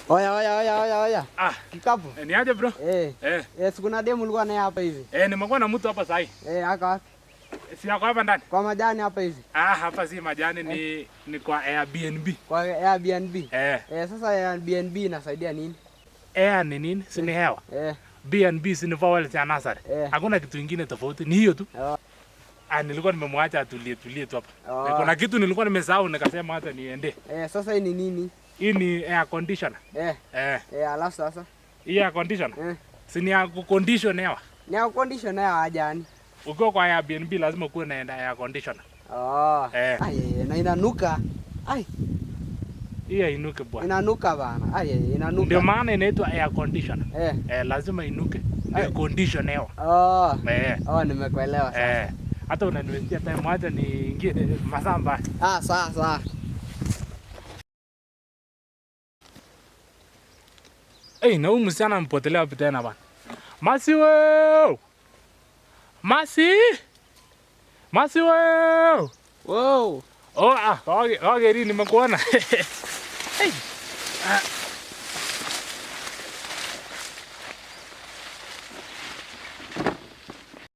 Oya. Kikapu. Ni aje bro? Siku na demu ulikuwa naye hapa hivi. Nimekuwa na mtu hapa sahi. Aka wapi? Si yako hapa ndani? Kwa majani hapa hivi. Hapa si majani ni kwa airBNB. Kwa airBNB. Sasa airBNB inasaidia nini? Air ni nini? Si ni hewa. BNB si ni vowel ya nasari. Hakuna kitu kingine tofauti, ni hiyo tu. Nilikuwa nimemwacha atulie tu hapa. Kuna kitu nilikuwa nimesahau nikasema hata niende. Sasa hii ni nini? Hii ni air conditioner. Alafu sasa. Hii air conditioner. Si ni ya kucondition hewa. Ni ya kucondition hewa ajani. Ukiwa kwa airBNB lazima kuwe na air conditioner. Na inanuka. Hii inuke bwana. Inanuka bana. Inanuka. Ndio maana inaitwa air conditioner. Lazima inuke. Ndio condition hewa. Nimekuelewa sasa. Hata unaniwezea time hata niingie masamba. Sawa. Na huyu msichana mpotelea wapi tena bwana? Masi wewe! Masi wewe! Wow. Okay, nimekuona.